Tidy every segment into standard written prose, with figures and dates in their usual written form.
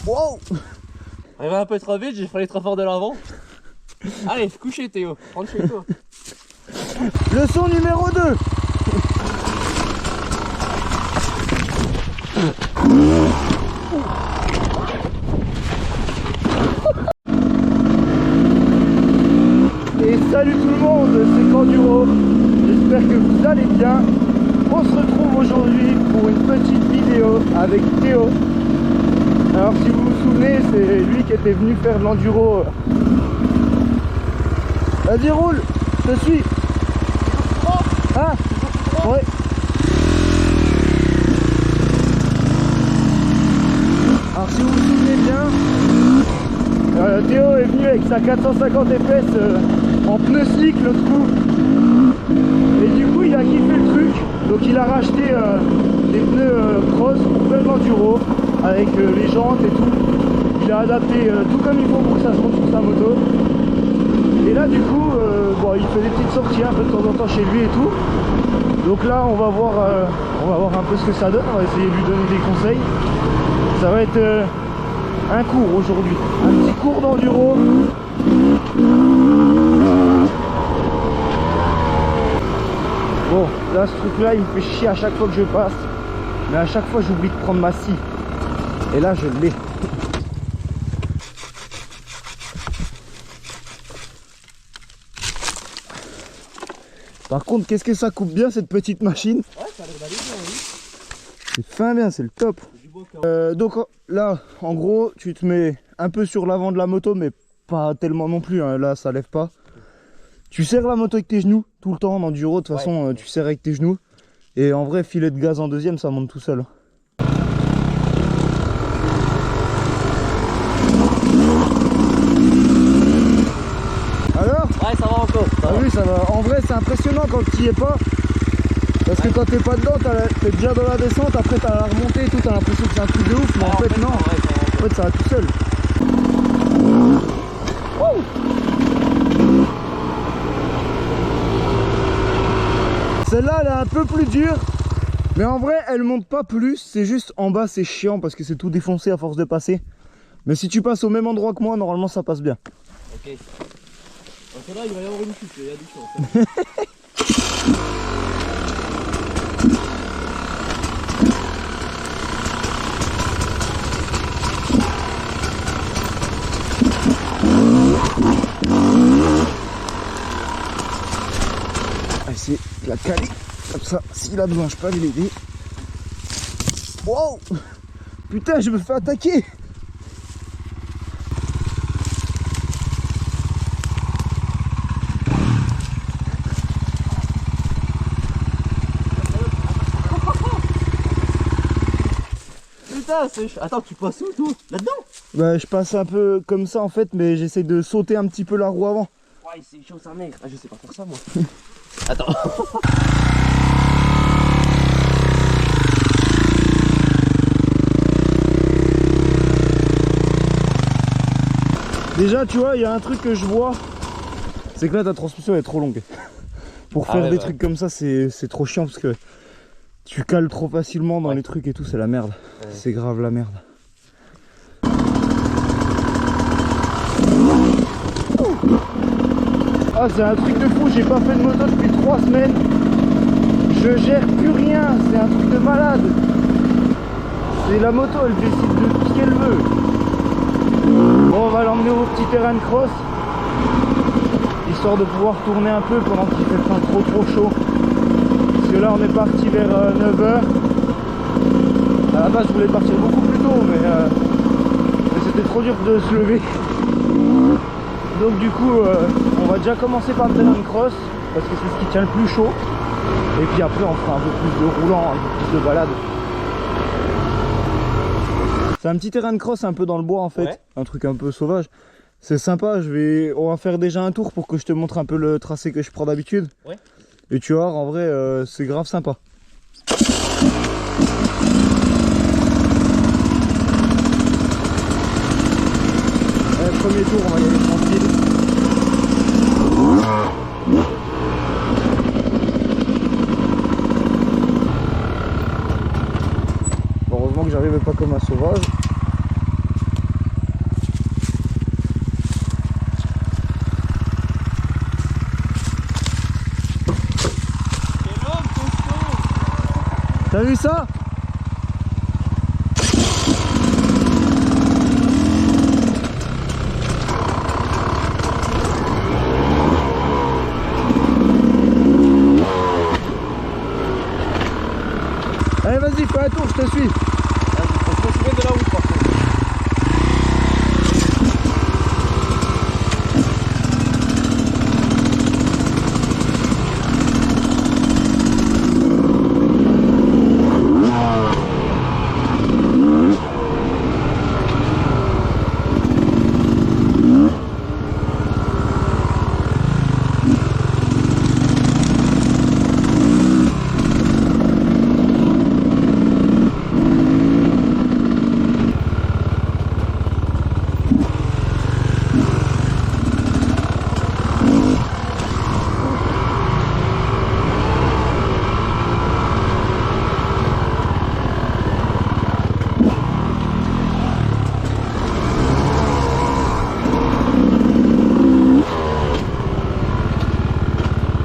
Wow. Arrivé un peu trop vite, j'ai frôlé trop fort de l'avant. Allez, coucher Théo, rentre chez toi. Leçon numéro 2. Et salut tout le monde, c'est Canduro. J'espère que vous allez bien. On se retrouve aujourd'hui pour une petite vidéo avec Théo. Alors si vous vous souvenez, c'est lui qui était venu faire de l'enduro. Vas-y roule, je te suis. Ah ouais. Alors si vous vous souvenez bien, Théo est venu avec sa 450 fps en pneu slick l'autre coup. Et du coup il a kiffé le truc. Donc il a racheté des pneus cross pour faire de l'enduro avec les jantes et tout. Il a adapté tout comme il faut pour que ça se monte sur sa moto. Et là du coup bon, il fait des petites sorties un peu de temps en temps chez lui et tout. Donc là on va voir un peu ce que ça donne. On va essayer de lui donner des conseils. Ça va être un cours aujourd'hui, un petit cours d'enduro. Bon, là ce truc là il me fait chier à chaque fois que je passe. Mais à chaque fois j'oublie de prendre ma scie. Et là je l'ai. Par contre, qu'est-ce que ça coupe bien cette petite machine. Ouais, ça a l'air d'aller bien, oui. C'est fin bien, c'est le top. Donc là, en gros, tu te mets un peu sur l'avant de la moto, mais pas tellement non plus, hein. Là ça lève pas. Tu serres la moto avec tes genoux, tout le temps en enduro, de toute façon tu serres avec tes genoux. Et en vrai, filet de gaz en deuxième, ça monte tout seul. Alors? Ouais, ça va encore. Ah oui, ça va. En vrai, c'est impressionnant quand tu y es pas. Parce que quand t'es pas dedans, t'es déjà dans la descente, après t'as la remontée et tout, t'as l'impression que c'est un truc de ouf, mais en fait non. En fait ça va tout seul. Celle-là elle est un peu plus dure, mais en vrai elle monte pas plus, c'est juste en bas c'est chiant parce que c'est tout défoncé à force de passer. Mais si tu passes au même endroit que moi, normalement ça passe bien. Ok. Donc là il va y avoir une chute, il y a du chance. On va essayer de la caler, comme ça, s'il a besoin, je peux aller l'aider. Wow! Putain, je me fais attaquer! Putain, c'est... Attends, tu passes où toi? Là-dedans? Bah, je passe un peu comme ça en fait, mais j'essaie de sauter un petit peu la roue avant. Ouais, c'est chaud sa mère. Ah, je sais pas faire ça moi. Attends. Déjà, tu vois, il y a un truc que je vois, c'est que là ta transmission est trop longue. Pour faire des trucs comme ça, c'est trop chiant parce que tu cales trop facilement dans les trucs et tout, c'est la merde. C'est grave la merde. Ah, c'est un truc de fou, j'ai pas fait de moto depuis 3 semaines. Je gère plus rien, c'est un truc de malade. C'est la moto, elle décide de tout ce qu'elle veut. Bon, on va l'emmener au petit terrain de cross, histoire de pouvoir tourner un peu pendant qu'il fait pas trop chaud. Parce que là on est parti vers 9h. À la base je voulais partir beaucoup plus tôt, mais c'était trop dur de se lever. Donc du coup on va déjà commencer par le terrain de cross, parce que c'est ce qui tient le plus chaud. Et puis après on fera un peu plus de roulant, un peu plus de balade. C'est un petit terrain de cross un peu dans le bois en fait, un truc un peu sauvage. C'est sympa, on va faire déjà un tour pour que je te montre un peu le tracé que je prends d'habitude. Ouais. Et tu vois, en vrai, c'est grave sympa. Allez, premier tour, on va y aller tranquille. Bon, heureusement que j'arrive pas comme un sauvage. T'as vu ça? Allez vas-y, fais un tour, je te suis. Faut se mettre de la route par contre.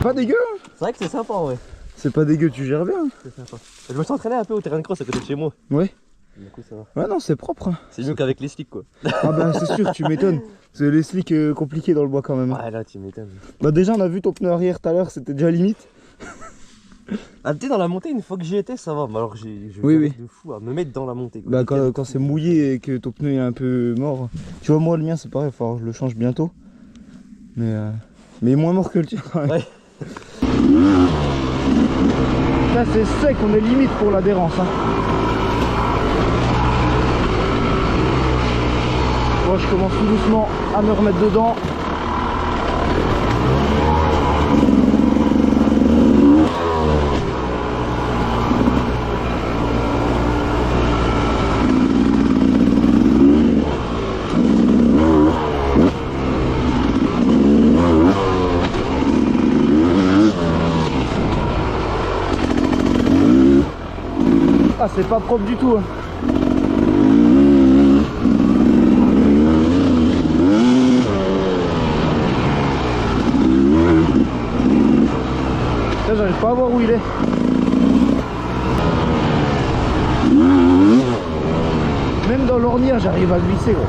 Pas dégueu hein? C'est vrai que c'est sympa en vrai. C'est pas dégueu, tu gères bien. C'est sympa. Je me suis entraîné un peu au terrain de cross à côté de chez moi. Ouais. Du coup ça va. Ouais non, c'est propre. Hein. C'est mieux qu'avec les slicks quoi. Ah bah c'est sûr, tu m'étonnes. C'est les slicks compliqués dans le bois quand même. Ouais là tu m'étonnes. Bah déjà on a vu ton pneu arrière tout à l'heure, c'était déjà limite. Ah t'es dans la montée une fois que j'y étais ça va. Mais alors je Oui, galère oui. de fou à me mettre dans la montée. Quoi. Bah quand c'est mouillé et que ton pneu est un peu mort. Tu vois moi le mien c'est pareil, il va falloir que je le change bientôt. Mais il est moins mort que le tien quand même. Ouais. Là c'est sec, on est limite pour l'adhérence. Hein. Moi je commence tout doucement à me remettre dedans. Ah c'est pas propre du tout hein. Là j'arrive pas à voir où il est. Même dans l'ornière j'arrive à glisser gros.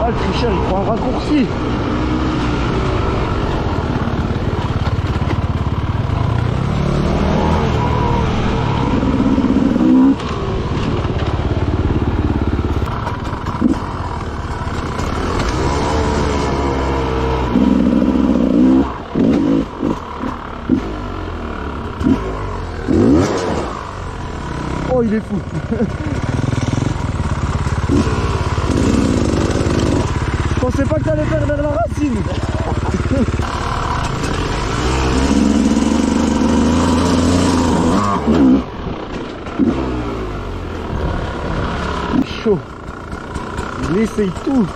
Ah le tricheur il prend un raccourci. Oh il est fou. Je pensais pas que t'allais faire vers la racine. Chaud. Il essaye tout.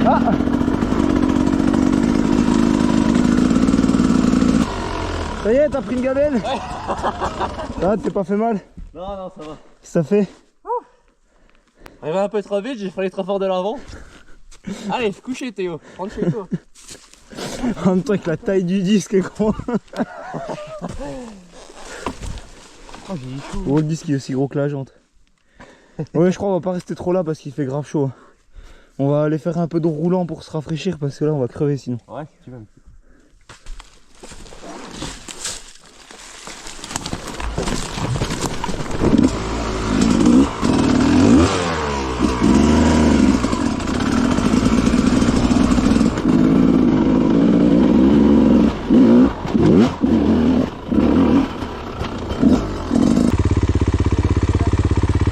Ah. Ça y est, t'as pris une gamelle? Ouais. Ah, t'es pas fait mal? Non non ça va. Qu'est-ce que ça fait? Arrivé un peu trop vite, j'ai failli trop fort de l'avant. Allez, coucher Théo, rentre chez toi. En même temps avec la taille du disque gros. Oh j'ai eu chaud. Oh, le disque il est aussi gros que la jante. Ouais je crois on va pas rester trop là parce qu'il fait grave chaud. On va aller faire un peu de roulant pour se rafraîchir parce que là on va crever sinon. Ouais si tu veux un petit peu.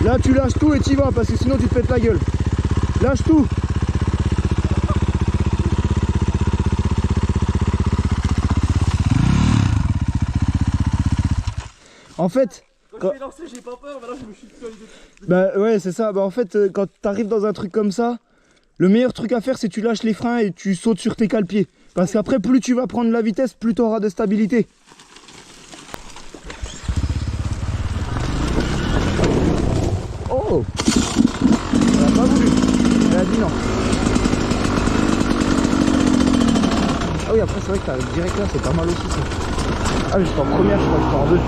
Là tu lâches tout et t'y vas parce que sinon tu te pètes la gueule. Lâche tout. En fait, Quand je suis lancé j'ai pas peur, mais là je me suis tué. bah ouais c'est ça, bah en fait quand t'arrives dans un truc comme ça, le meilleur truc à faire c'est tu lâches les freins et tu sautes sur tes cale-pieds. Parce qu'après plus tu vas prendre la vitesse, plus tu auras de stabilité. Oh, elle a pas voulu, elle a dit non. après c'est vrai que t'arrives direct là, c'est pas mal aussi ça. Ah j'étais en première, je crois que j'étais en deux.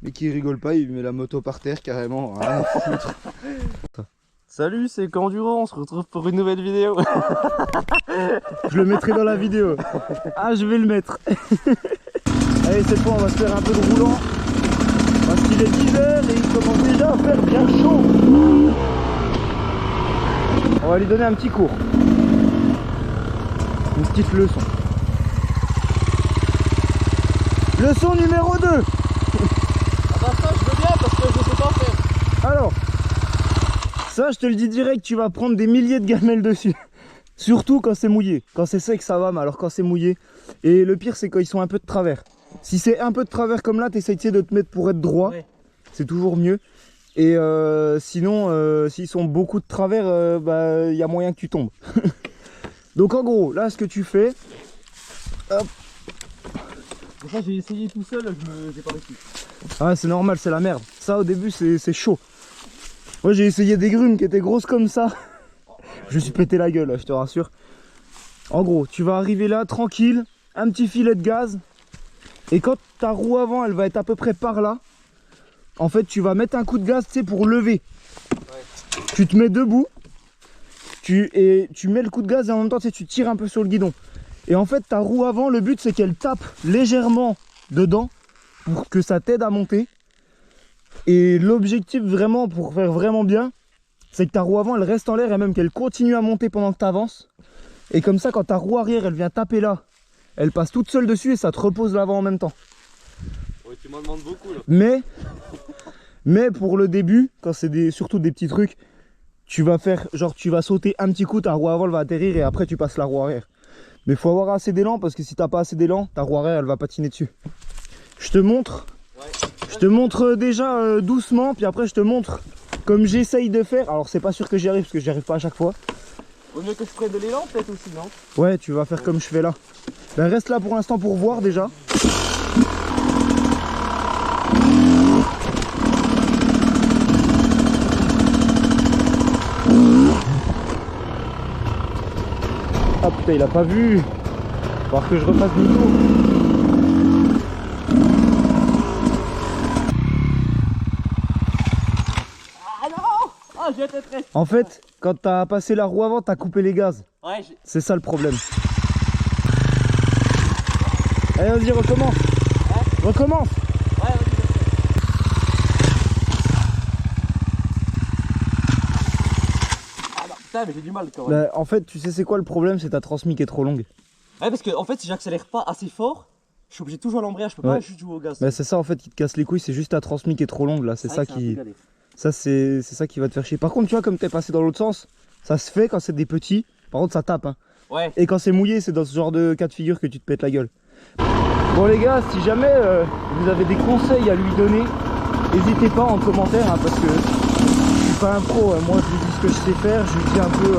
Mais qui rigole pas, il met la moto par terre carrément, rien à foutre. Salut, c'est Canduro, on se retrouve pour une nouvelle vidéo. Je le mettrai dans la vidéo. Ah, je vais le mettre. Allez, cette fois, on va se faire un peu de roulant. Parce qu'il est 10h et il commence déjà à faire bien chaud. On va lui donner un petit cours. Une petite leçon. Leçon numéro 2. Ah bah ça, je veux bien parce que je sais pas faire. Alors, ça, je te le dis direct, tu vas prendre des milliers de gamelles dessus. Surtout quand c'est mouillé. Quand c'est sec, ça va, mais alors quand c'est mouillé. Et le pire, c'est quand ils sont un peu de travers. Si c'est un peu de travers comme là, t'essayes de te mettre pour être droit. Ouais. C'est toujours mieux. Et sinon, s'ils sont beaucoup de travers, bah, y a moyen que tu tombes. Donc en gros, là, ce que tu fais... Hop. Enfin, j'ai essayé tout seul, j'ai pas réussi. Ah, c'est normal, c'est la merde. Ça, au début, c'est chaud. Moi, j'ai essayé des grumes qui étaient grosses comme ça. Je me suis pété la gueule, là, je te rassure. En gros, tu vas arriver là, tranquille, un petit filet de gaz. Et quand ta roue avant, elle va être à peu près par là, en fait, tu vas mettre un coup de gaz, tu sais, pour lever. Ouais. Tu te mets debout, tu mets le coup de gaz et en même temps, tu sais, tu tires un peu sur le guidon. Et en fait, ta roue avant, le but, c'est qu'elle tape légèrement dedans pour que ça t'aide à monter. Et l'objectif vraiment, pour faire vraiment bien, c'est que ta roue avant, elle reste en l'air et même qu'elle continue à monter pendant que tu avances. Et comme ça, quand ta roue arrière, elle vient taper là, elle passe toute seule dessus et ça te repose l'avant en même temps. Ouais, tu m'en demandes beaucoup là. Mais pour le début, quand c'est surtout des petits trucs, tu vas faire, genre tu vas sauter un petit coup, ta roue avant elle va atterrir et après tu passes la roue arrière. Mais il faut avoir assez d'élan parce que si t'as pas assez d'élan, ta roue arrière elle va patiner dessus. Je te montre. Ouais. Je te montre déjà doucement, puis après je te montre comme j'essaye de faire. Alors c'est pas sûr que j'y arrive parce que j'y arrive pas à chaque fois. Vaut mieux que je prenne de l'élan peut-être aussi, non? Ouais, tu vas faire comme je fais là. Ben reste là pour l'instant pour voir déjà. Ah putain, il a pas vu. Va falloir que je refasse demi-tour. Ah non! Ah, j'ai été presque. En fait, quand t'as passé la roue avant, t'as coupé les gaz. Ouais, c'est ça le problème. Allez, vas-y, recommence. Ouais. Recommence. Ouais, vas-y. Ah non, putain, mais j'ai du mal quand même. Bah, en fait, tu sais c'est quoi le problème? C'est ta transmission qui est trop longue. Ouais, parce que en fait, si j'accélère pas assez fort, je suis obligé de tout jouer à l'embrayage, je peux pas juste jouer au gaz. Bah, c'est ça en fait qui te casse les couilles, c'est juste ta transmission qui est trop longue là, c'est ça qui... Ça c'est ça qui va te faire chier. Par contre, tu vois, comme t'es passé dans l'autre sens, ça se fait quand c'est des petits, par contre ça tape hein. Ouais. Et quand c'est mouillé, c'est dans ce genre de cas de figure que tu te pètes la gueule. Bon les gars, si jamais vous avez des conseils à lui donner, n'hésitez pas en commentaire hein, parce que je suis pas un pro, moi je lui dis ce que je sais faire, je lui dis un peu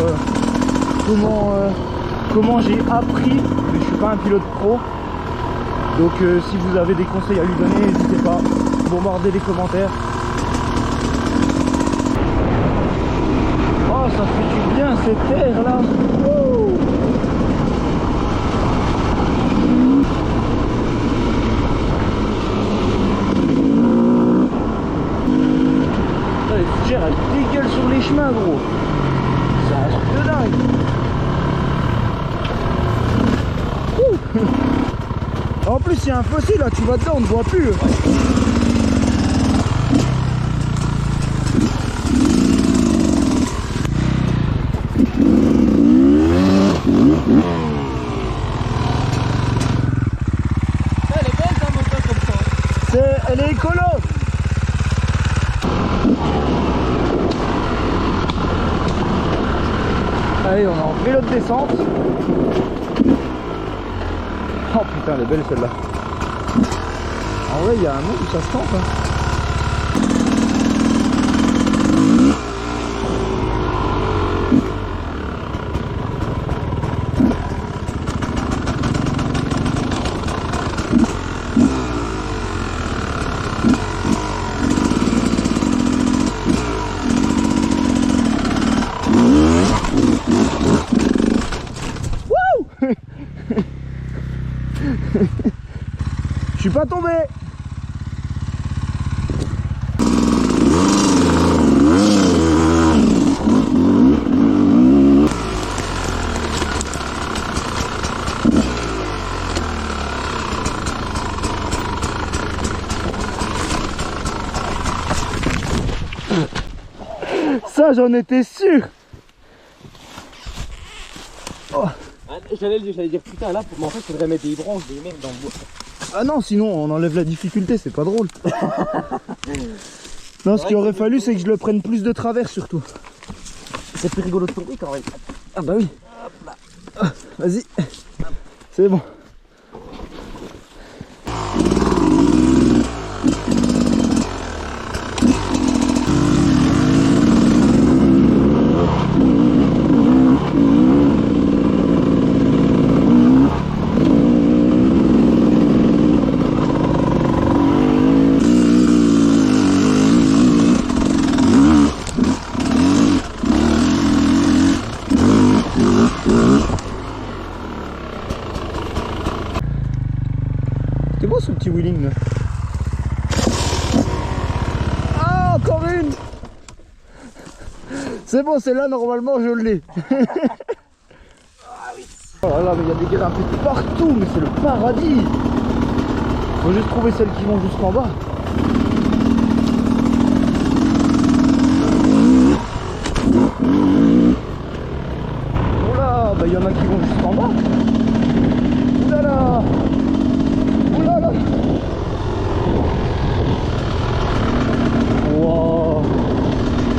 comment j'ai appris, mais je suis pas un pilote pro. Donc si vous avez des conseils à lui donner, n'hésitez pas, bombardez les commentaires. Oh, ça fait du bien cette air là. Oh. Les fougères elles dégueulent sur les chemins gros. C'est un truc de dingue. En plus il y a un fossé là, tu vas dedans, on ne voit plus. Elle est belle ta moto comme ça. Elle est écolo. Allez, on est en vélo de descente. Oh putain, elle est belle celle-là. En vrai, il y a un monde où ça se tente. Hein. pas tomber. Ça, j'en étais sûr. Oh. J'allais dire putain là, mais en fait, faudrait mettre des branches, des merdes dans le bois. Ah non, sinon on enlève la difficulté, c'est pas drôle. Non, ce qu'il aurait fallu, c'est que je le prenne plus de travers surtout. C'est plus rigolo de tomber quand même. Ah bah oui. Ah, vas-y. C'est bon. C'est beau ce petit wheeling là. Ah, encore une. C'est bon, c'est là normalement je l'ai. Oh là là, mais il y a des grappes de partout, mais c'est le paradis. Faut juste trouver celles qui vont jusqu'en bas. Oula, bah il y en a qui vont jusqu'en bas. Oulala. Oulala. Wow.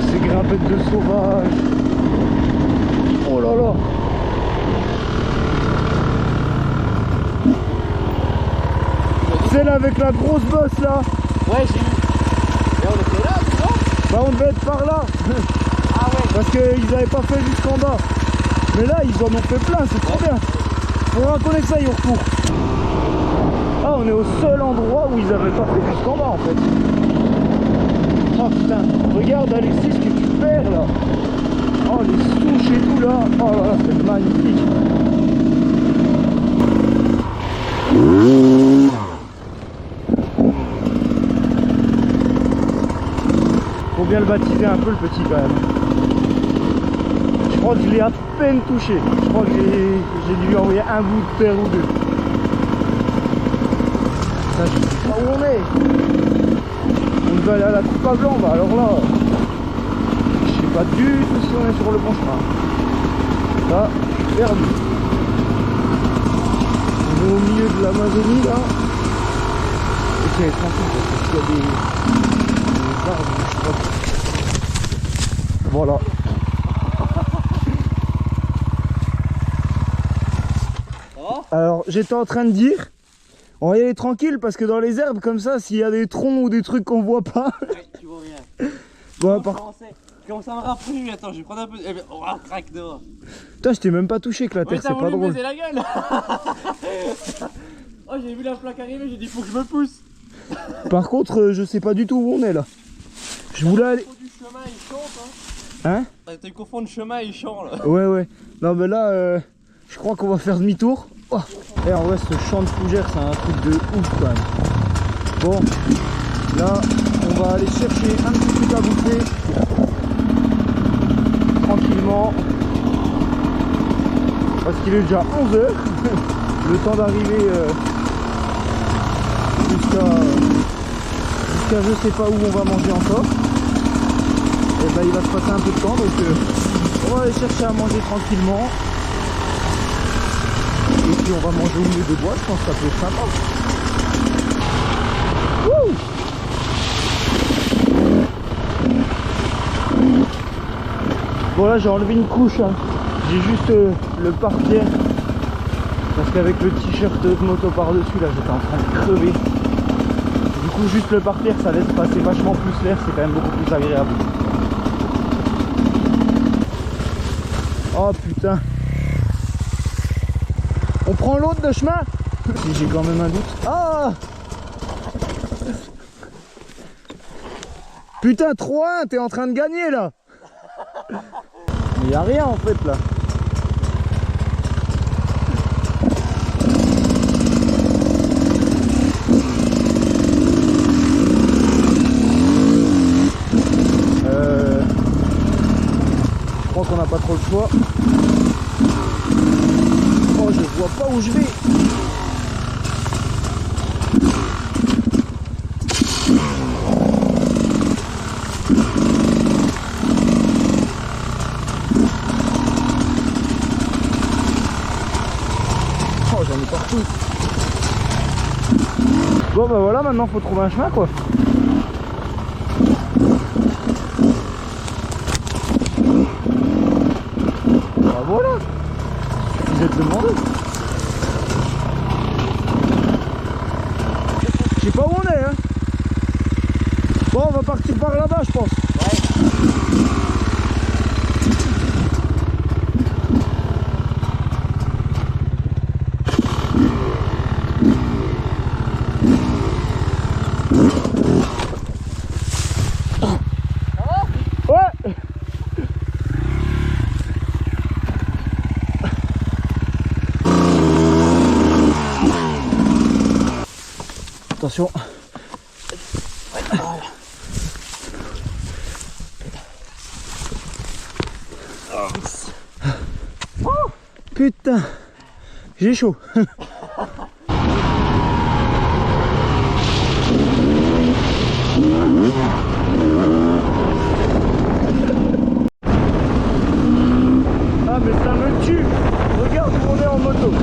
Ces grimpettes de sauvage. Oh là là. Celle avec la grosse bosse là. Ouais, j'ai vu. Et on était là, tu vois. Bah on devait être par là. Ah ouais. Parce qu'ils avaient pas fait jusqu'en bas. Mais là ils en ont fait plein, c'est trop bien. Faudra qu'on essaye au retour. Ah, on est au seul endroit où ils avaient pas fait jusqu'en bas en fait. Oh putain, regarde Alexis ce que tu perds là. Oh les souches et tout là. Oh là là, c'est magnifique. Faut bien le baptiser un peu le petit quand même. Je crois que je l'ai à peine touché. Je crois que j'ai dû lui envoyer un bout de terre ou deux. Ça, je sais pas où on est. On devait aller à la coupe à blanc, bah alors là, je sais pas du tout si on est sur le bon chemin. Là, je suis perdu. On est au milieu de l'Amazonie là. Ok, tranquille, parce qu'il y a des arbres, je crois. Voilà. Alors j'étais en train de dire, on va y aller tranquille parce que dans les herbes comme ça, s'il y a des troncs ou des trucs qu'on voit pas. Ouais, tu vois rien. Bon, Je commence à me rapprocher, attends, je vais prendre un peu. Eh bien, on va craque dehors. Putain, je t'ai même pas touché que la terre, c'est pas drôle. la gueule. Oh, j'ai vu la plaque arriver, j'ai dit faut que je me pousse. Par contre, je sais pas du tout où on est là. Je voulais aller. Du chemin, il chante, Hein? T'es confond de chemin, il chante là. Ouais, ouais. Non, mais là, je crois qu'on va faire demi-tour. Oh. Et en vrai, ce champ de fougères, c'est un truc de ouf quand même. Bon, là, on va aller chercher un petit truc à bouffer. Tranquillement. Parce qu'il est déjà 11 h. Le temps d'arriver jusqu'à je sais pas où on va manger encore. Et ben il va se passer un peu de temps, donc on va aller chercher à manger tranquillement. Et puis on va manger au milieu des bois, je pense que ça peut être sympa. Wouh! Bon là j'ai enlevé une couche, hein. J'ai juste le pare-pierre. Parce qu'avec le t-shirt de moto par-dessus là j'étais en train de crever. Du coup juste le pare-pierre ça laisse passer vachement plus l'air, c'est quand même beaucoup plus agréable. Oh putain. On prend l'autre de chemin? Si j'ai quand même un doute. Ah! Putain 3-1, t'es en train de gagner là. Mais y a rien en fait là. n'a pas trop le choix. Oh, je vois pas où je vais. Oh, j'en ai partout. Bon bah voilà, maintenant faut trouver un chemin quoi. Bah voilà, vous êtes demandé. Je sais pas où on est hein. Bon on va partir par là-bas je pense. Ouais. Attention. Oh, putain, j'ai chaud. Ah mais ça me tue. Regarde où on est en moto.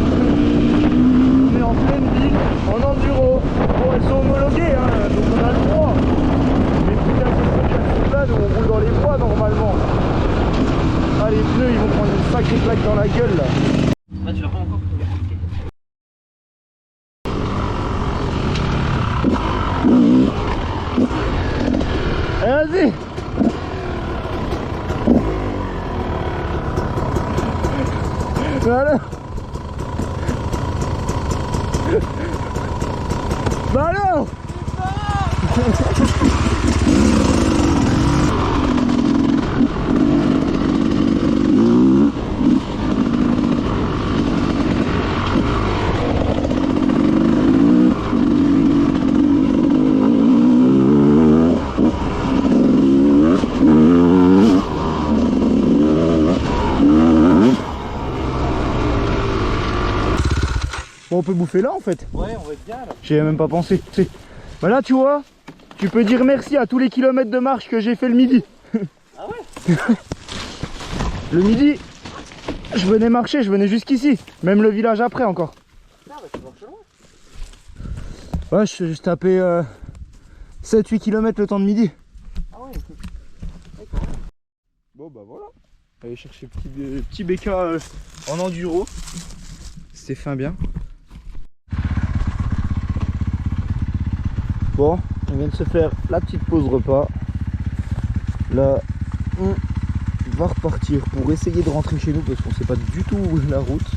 On est en pleine ville, en enduro. Bon elles sont homologuées hein, donc on a le droit. Mais putain c'est là où on roule dans les bois normalement. Ah les pneus ils vont prendre une sacrée claque dans la gueule là. Là tu vas pas encore. Allez, vas-y. Voilà. Bah alors. Bon, on peut bouffer là en fait. Ouais, on va être bien là. J'y ai même pas pensé. Bah là tu vois, tu peux dire merci à tous les kilomètres de marche que j'ai fait le midi. Ah ouais. Le midi, je venais marcher, je venais jusqu'ici. Même le village après encore. Ah bah tu marches loin. Ouais, je tapais 7-8 km le temps de midi. Ah ouais, ok. D'accord. Bon bah voilà. Aller chercher petit BK en enduro. C'était fin bien. Bon, on vient de se faire la petite pause repas. Là, on va repartir pour essayer de rentrer chez nous parce qu'on sait pas du tout où est la route.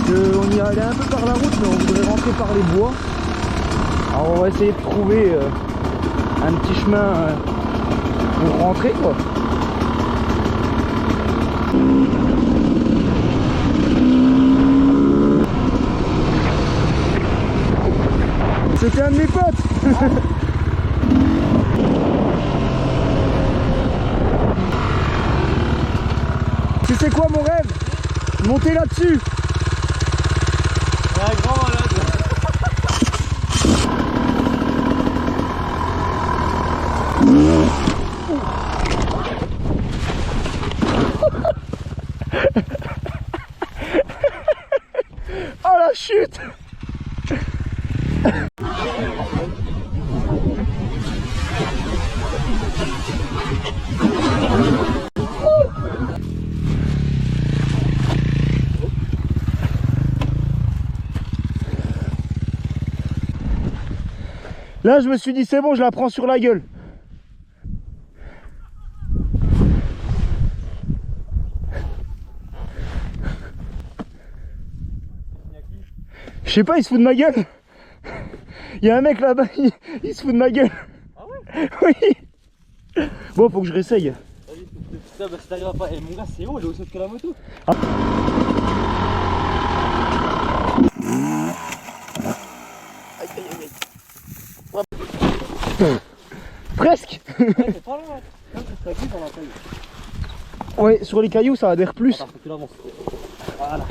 On y allait un peu par la route mais on voudrait rentrer par les bois. Alors on va essayer de trouver un petit chemin pour rentrer quoi. C'était un de mes potes. Tu sais quoi mon rêve? Monter là-dessus. Un grand malade. Oh la chute. Là je me suis dit c'est bon, je la prends sur la gueule. Je sais pas, il se fout de ma gueule. Il y a un mec là-bas, il se fout de ma gueule. Ah ouais. Oui. Bon, faut que je réessaye. Putain, bah si t'arrives à pas. Eh mon gars, c'est haut, il est aussi haut que la moto. Ah. Presque. Ouais, c'est pas loin. Même si ça glisse, on l'entend. Ouais, sur les cailloux ça adhère plus. Attends, faut que tu l'avances. Voilà.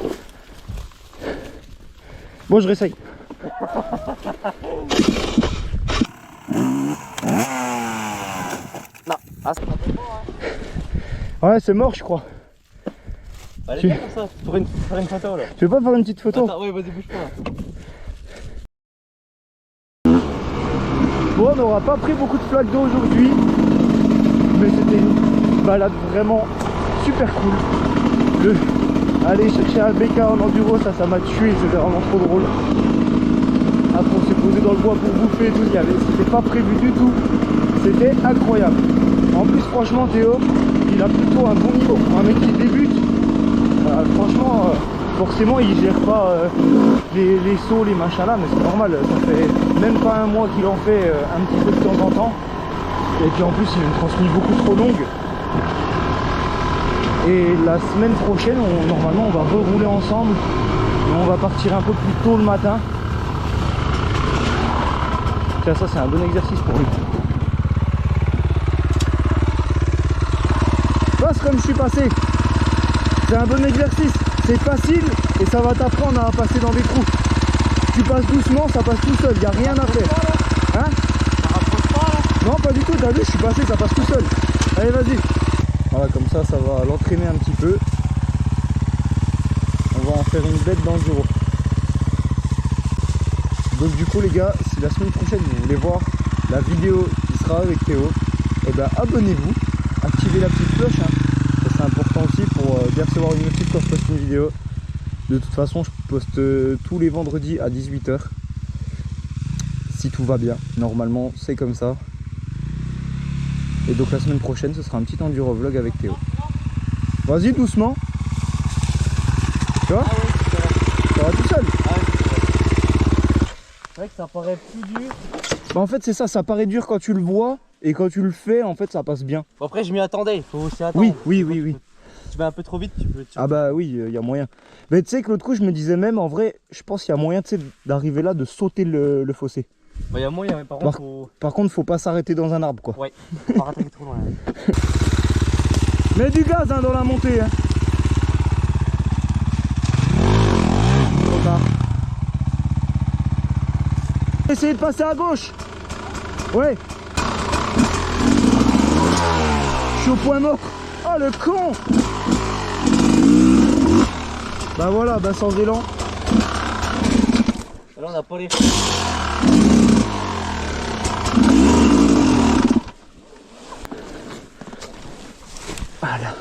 Bon, je réessaye. Non, ah, c'est pas bon, hein. Ouais, c'est mort, je crois. Allez, viens comme ça, pour faire une photo là. Tu veux pas faire une petite photo? Attends, ouais, vas-y, bouge pas. Bon, on n'aura pas pris beaucoup de flaques d'eau aujourd'hui, mais c'était une balade vraiment super cool. Aller chercher un BK en enduro, ça m'a tué, c'était vraiment trop drôle. Après on s'est posé dans le bois pour bouffer et tout, c'était pas prévu du tout, c'était incroyable. En plus franchement Théo, il a plutôt un bon niveau. Pour un mec qui débute, franchement, forcément il gère pas les sauts, les machins là, mais c'est normal, ça fait même pas un mois qu'il en fait un petit peu de temps en temps. Et puis en plus il a une transmission beaucoup trop longue. Et la semaine prochaine, normalement on va rerouler ensemble. Et on va partir un peu plus tôt le matin. Tiens, ça c'est un bon exercice pour lui. Passe comme je suis passé. C'est un bon exercice. C'est facile et ça va t'apprendre à passer dans des trous. Tu passes doucement, ça passe tout seul. Il n'y a rien à faire. Hein? Ça rapproche pas là? Non, pas du tout. T'as vu, je suis passé, ça passe tout seul. Allez, vas-y. Voilà, comme ça va l'entraîner un petit peu. On va en faire une bête d'enduro. Donc du coup les gars, si la semaine prochaine vous voulez voir la vidéo qui sera avec Théo, et ben abonnez-vous, activez la petite cloche, hein. Ça c'est important aussi pour bien recevoir une notif quand je poste une vidéo. De toute façon je poste tous les vendredis à 18 h. Si tout va bien, normalement c'est comme ça. Et donc la semaine prochaine ce sera un petit enduro vlog avec Théo. Vas-y doucement. Tu vois? Ah ouais, ça va tout seul. Ah ouais, c'est vrai que ça paraît plus dur. Bah en fait c'est ça, ça paraît dur quand tu le vois. Et quand tu le fais en fait ça passe bien. Bon, après je m'y attendais, il faut aussi attendre. Oui. Tu vas un peu trop vite, tu peux. Ah bah oui, il y a moyen. Mais tu sais que l'autre coup je me disais même en vrai, je pense qu'il y a moyen d'arriver là, de sauter le fossé. Bah il y a moyen, mais Par contre faut pas s'arrêter dans un arbre quoi. Ouais, faut pas rater trop loin. Mets du gaz hein, dans la montée hein. Trop tard. Essayez de passer à gauche. Ouais. Je suis au point mort. Oh le con. Bah voilà, bah sans élan. Là on a pas les... Voilà.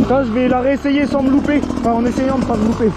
Ça, je vais la réessayer sans me louper. Enfin, en essayant de pas me louper.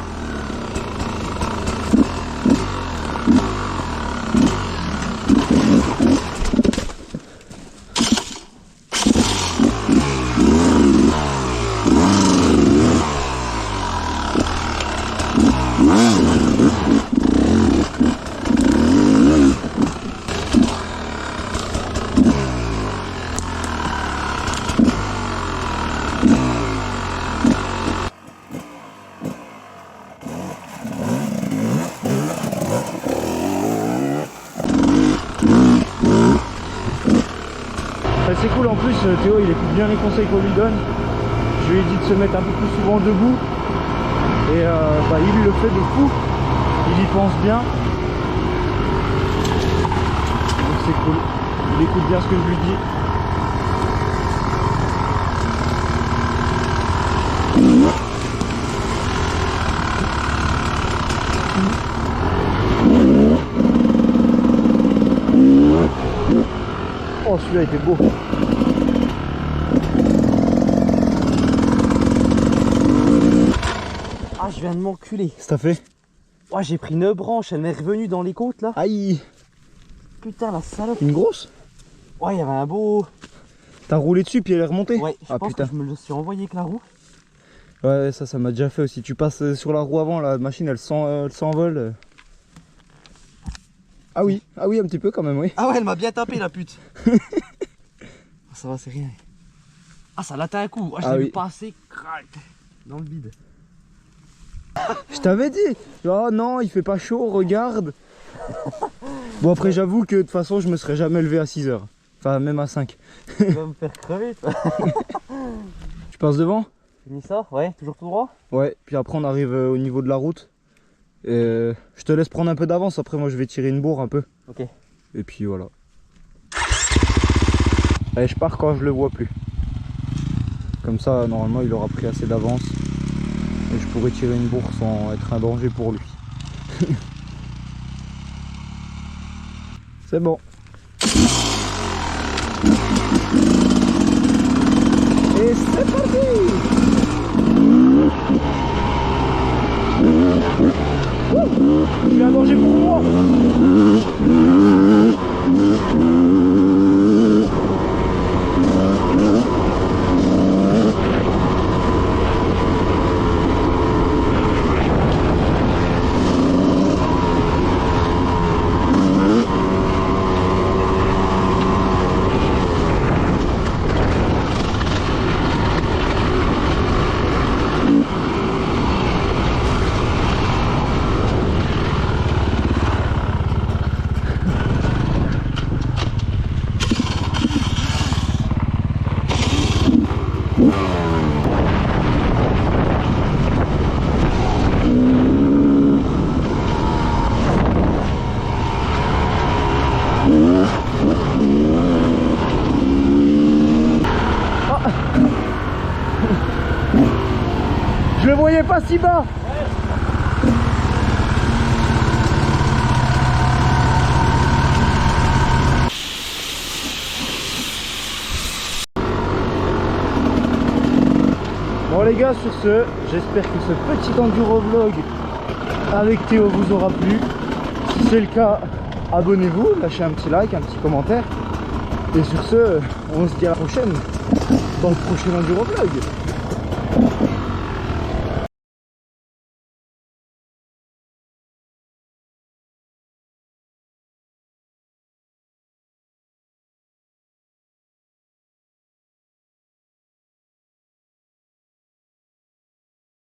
C'est cool en plus, Théo il écoute bien les conseils qu'on lui donne. Je lui ai dit de se mettre un peu plus souvent debout. Et bah, il le fait de fou. Il y pense bien. Donc c'est cool. Il écoute bien ce que je lui dis. Oh celui-là était beau. Ah je viens de m'enculer. Qu'est-ce que t'as fait? Oh j'ai pris une branche, elle m'est revenue dans les côtes là. Aïe. Putain la salope. Une grosse? Ouais il y avait un beau... T'as roulé dessus puis elle est remontée? Ouais, je pense que je me le suis envoyé avec la roue. Ouais ça m'a déjà fait aussi. Tu passes sur la roue avant, la machine elle s'envole. Ah oui, un petit peu quand même, oui. Ah ouais, elle m'a bien tapé la pute. Ah, ça va, c'est rien. Ah, ça l'atteint un coup. Ah, je l'ai vu passer, crac, dans le vide. Je t'avais dit. Oh non, il fait pas chaud, regarde. Bon après j'avoue que de toute façon je me serais jamais levé à 6 h. Enfin même à 5. Tu vas me faire crever toi. Tu passes devant? Finis ça? Ouais, toujours tout droit? Ouais, puis après on arrive au niveau de la route. Et je te laisse prendre un peu d'avance, après moi je vais tirer une bourre un peu. Ok. Et puis voilà. Allez, je pars quand je le vois plus. Comme ça normalement il aura pris assez d'avance. Et je pourrais tirer une bourre sans être un danger pour lui. C'est bon. Et c'est parti! Je suis un danger pour moi! Je le voyais pas si bas. Bon les gars, sur ce, j'espère que ce petit enduro vlog avec Théo vous aura plu. Si c'est le cas, abonnez-vous, lâchez un petit like, un petit commentaire. Et sur ce, on se dit à la prochaine dans le prochain enduro vlog.